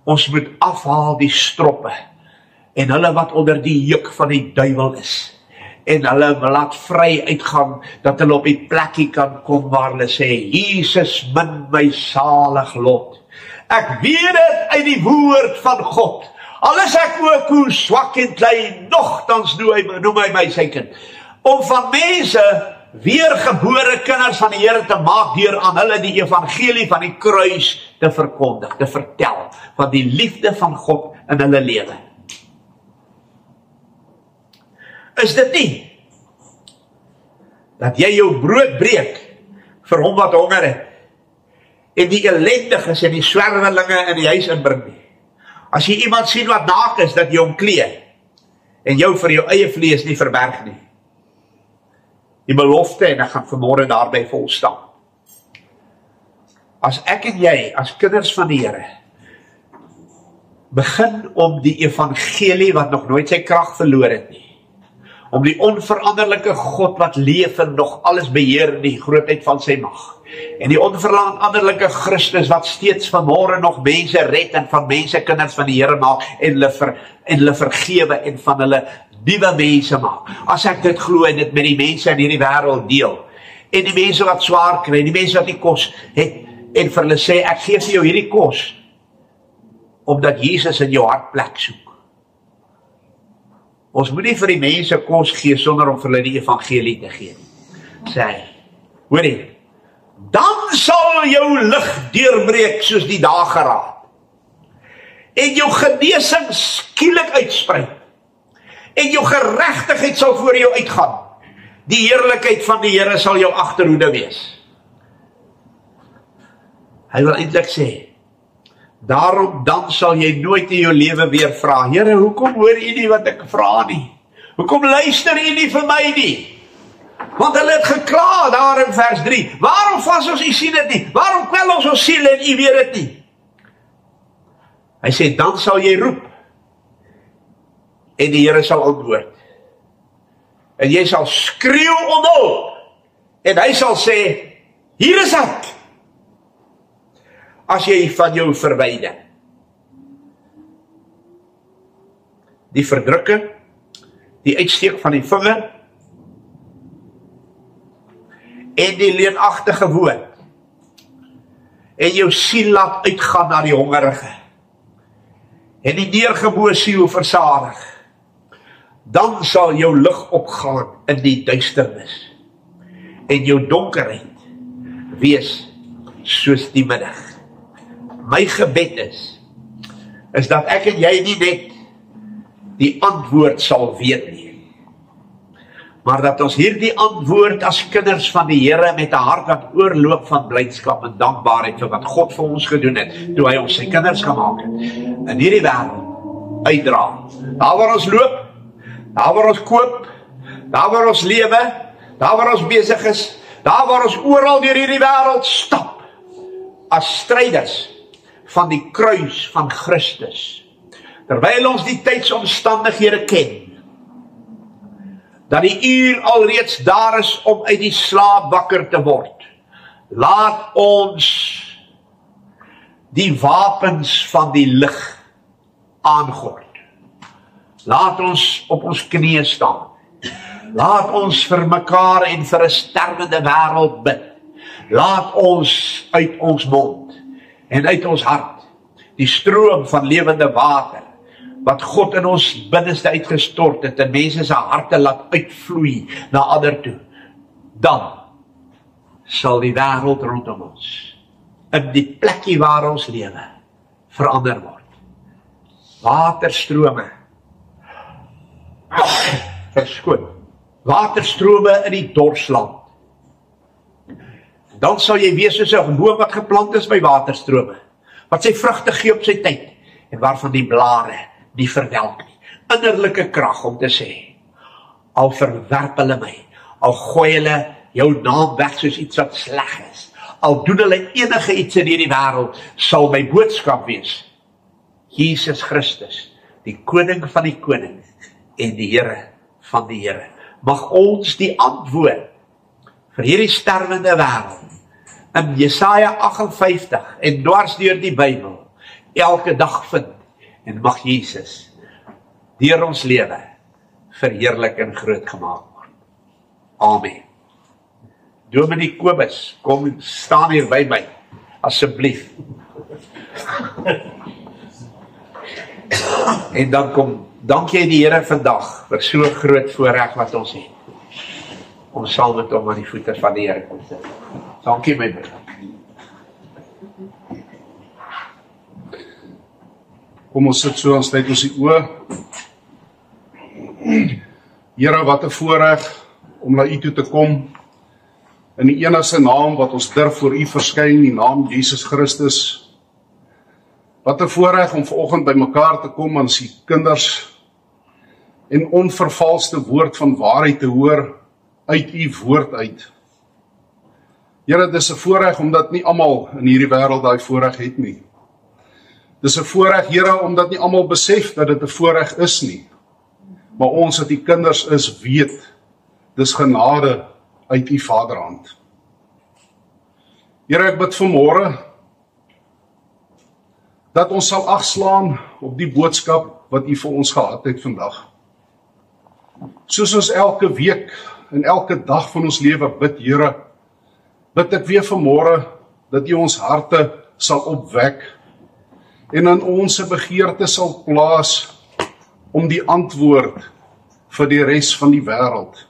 Ons moet afhaal die stroppe en hulle wat onder die juk van die duiwel is. En hulle laat vry uitgaan, dat hulle op die plekkie kan kom waar hulle sê, Jesus min my salig lot. Ek weet dit uit die woord van God. Al is ek ook hoe swak en klein, nogtans noem hy my sy kind. Om van mense weergebore kinders van die Here te maak deur aan hulle die evangelie van die kruis te verkondig, te vertel van die liefde van God in hulle lewe. Is dit nie dat jy jou brood breek vir hom wat honger het en die ellendiges en die swerwelinge in die huis inbring nie? As jy iemand sien wat naak is, dat jy hom klee en jou vir jou eie vlees nie verberg nie. Die belofte, en ek gaan vanmôre daarby volstaan. As ek en jy, as kinders van die Here, begin om die evangelie wat nog nooit sy krag verloor het nie, om die onveranderlike God wat leef en nog alles beheer in die grootheid van sy mag, en die onveranderlike Christus wat steeds vanmôre nog mense red en van mense kinders van die Here maak en hulle vergewe en van hulle nuwe mense maak. As ek dit glo en dit met die mense in hierdie wêreld deel, en die mense wat swaar kry, die mense wat nie kos het, en vir hulle sê, ek gee vir jou hierdie kos, omdat Jesus in jou hart plek soek. Ons moet nie vir die mense kos gee sonder om vir hulle die evangelie te gee. Sê, hoor jy, dan sal jou lig deurbreek soos die dageraad, en jou genesing skielik uitsprei, en jou geregtigheid sal voor jou uitgaan. Die heerlikheid van die Here sal jou agterhoede wees. Hy wil eintlik sê, daarom dan sal jy nooit in jou lewe weer vra, Here, hoekom hoor u nie wat ek vra nie? Hoekom luister u nie vir my nie? Want hulle het gekla daar in vers 3. Waarom vas ons, u sien dit nie? Waarom kwel ons siel en u weet dit nie? Hy sê, dan sal jy roep, en die Here sal antwoord. En jy sal skreeu om hulp, en hy sal sê, hier is ek, as jy van jou verwyder. Die verdrukking, die uitsteek van die vinger, en die leenagtige woord, en jou siel laat uitgaan na die hongerige, en die neergeboe siel versadig, dan sal jou lig opgaan in die duisternis, en jou donkerheid wees soos die middag. My gebed is dat ek en jy nie net die antwoord sal weet nie, maar dat ons hierdie antwoord as kinders van die Here met 'n hart wat oorloop van blydskap en dankbaarheid vir wat God vir ons gedoen het, toe hy ons sy kinders gemaak het, in hierdie wêreld uitdra. Daar waar ons loop, daar waar ons koop, daar waar ons lewe, daar waar ons besig is, daar waar ons oral deur hierdie wêreld stap, as stryders van die kruis van Christus, terwyl ons die tydsomstandighede ken, dat die uur alreeds daar is om uit die slaap wakker te word. Laat ons die wapens van die lig aangord. Laat ons op ons knieë staan. Laat ons vir mekaar en vir 'n sterwende wêreld bid. Laat ons uit ons mond en uit ons hart die stroom van lewende water wat God in ons binneste uitgestort het, en mense se harte laat uitvloei na ander toe, dan sal die wêreld rondom ons, in die plekkie waar ons lewe, verander word. Waterstrome, verskoon, waterstrome in die dorsland. Dan sal jy wees soos 'n boom wat geplant is by waterstrome, wat sy vrugte gee op sy tyd, en waarvan die blare nie verwelk nie. Innerlike krag om te sê, al verwerp hulle my, al gooi hulle jou naam weg soos iets wat sleg is, al doen hulle enige iets in hierdie wêreld, sal my boodskap wees, Jesus Christus, die koning van die konings, en die Here van die Here. Mag ons die antwoord vir hierdie sterwende wêreld, in Jesaja 58, en dwars deur die Bybel, elke dag vind, en mag Jesus deur ons lewe verheerlik en groot gemaak word. Amen. Dominee Kobus, kom staan hier by my, asseblief. En dan kom, dank jy die Here vandag vir so groot voorreg wat ons het, om saam met hom aan die voete van die Here te sit. Dankie my broer. Kom ons sit so, ons sluit ons die oë. Here, wat 'n voorreg om na U toe te kom, in die enigste naam wat ons durf voor U verskyn, die naam Jesus Christus. Wat 'n voorreg om vanoggend by mekaar te kom as U kinders en onvervalste woord van waarheid te hoor uit U woord uit. Here, dis 'n voorreg omdat nie almal in hierdie wêreld daai voorreg het nie. Dis 'n voorreg, Here, omdat nie almal besef dat dit 'n voorreg is nie. Maar ons wat die kinders is, weet, dis genade uit U Vaderhand. Here, ek bid vanmôre dat ons sal agslaan op die boodskap wat U vir ons gehad het vandag. Soos ons elke week en elke dag van ons lewe bid, Here, bid ek weer vanmôre dat U ons harte sal opwek en in ons 'n begeerte sal plaas om die antwoord vir die res van die wêreld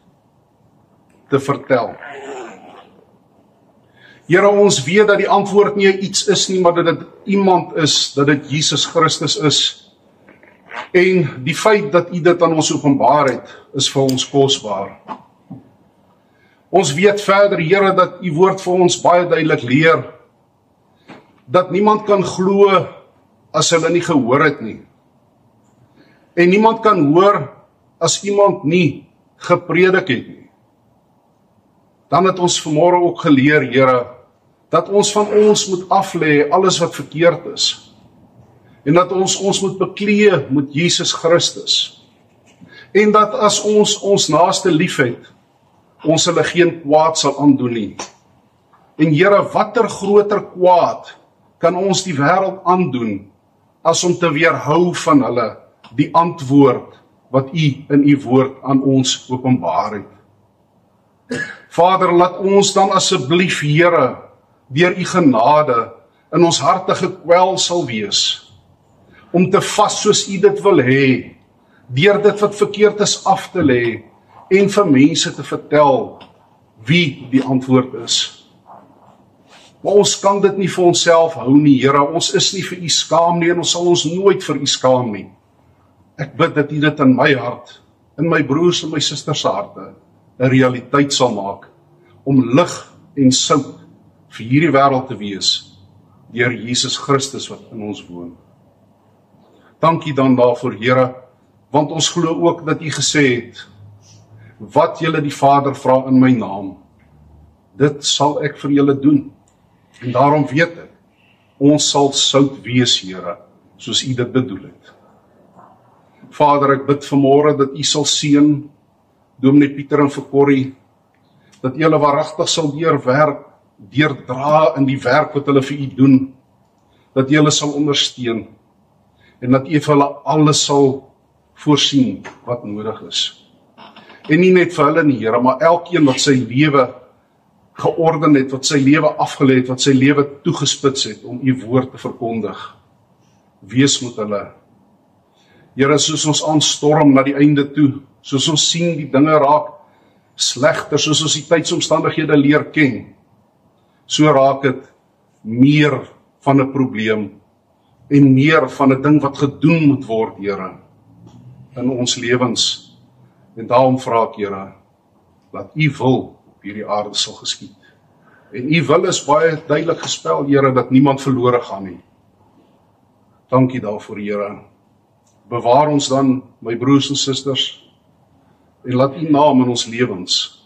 te vertel. Here, ons weet dat die antwoord nie iets is nie, maar dat dit iemand is, dat dit Jesus Christus is. En die feit dat U dit aan ons openbaar het, is vir ons kosbaar. Ons weet verder, Here, dat U woord vir ons baie duidelik leer, dat niemand kan glo as hulle nie gehoor het nie. En niemand kan hoor as iemand nie gepredik het nie. Dan het ons vanmôre ook geleer, Here, dat ons van ons moet aflê alles wat verkeerd is. En dat ons moet bekleë met Jesus Christus. En dat as ons naaste liefhet, ons hulle geen kwaad sal aandoen nie. En Here, watter groter kwaad kan ons die wêreld aandoen as om te weerhou van hulle die antwoord wat U in U woord aan ons openbaar het. Vader, laat ons dan asseblief, Here, deur U genade in ons harte gekwel sal wees, om te vas soos U dit wil hê, deur dit wat verkeerd is af te lê, en vir mense te vertel wie die antwoord is. Maar ons kan dit nie vir onsself hou nie, Here, ons is nie vir U skaam nie, en ons sal ons nooit vir U skaam nie. Ek bid dat U dit in my hart, in my broers en my susters se harte, 'n realiteit sal maak, om lig en sout vir hierdie wêreld te wees, deur Jesus Christus wat in ons woon. Dankie dan daarvoor, Here, want ons glo ook dat U gesê het, wat julle die Vader vra in my naam, dit sal ek vir julle doen. En daarom weet ek, ons sal sout wees, Here, soos U dit bedoel het. Vader, ek bid vanmôre dat U sal seën Dominee Pieter en vir Corrie, dat U hulle waaragtig sal deurdra in die werk wat hulle vir U doen, dat U hulle sal ondersteun, en dat U vir hulle alles sal voorsien wat nodig is. En nie net vir hulle nie, Here, maar elkeen wat sy lewe georden het, wat sy lewe afgelê het, wat sy lewe toegespits het om U woord te verkondig. Wees met hulle. Here, soos ons aanstorm na die einde toe, soos ons sien die dinge raak slegter, soos ons die tydsomstandighede leer ken, so raak dit meer van 'n probleem en meer van 'n ding wat gedoen moet word, Here, in ons lewens. En daarom vra ek, Here, dat U wil op hierdie aarde sal geskied. En U wil is baie duidelik gespel, Here, dat niemand verlore gaan nie. Dankie daarvoor, Here. Bewaar ons dan, my broers en susters, en laat U naam in ons lewens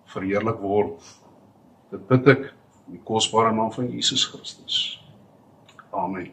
verheerlik word. Dit bid ek in die kosbare naam van Jesus Christus. Amen.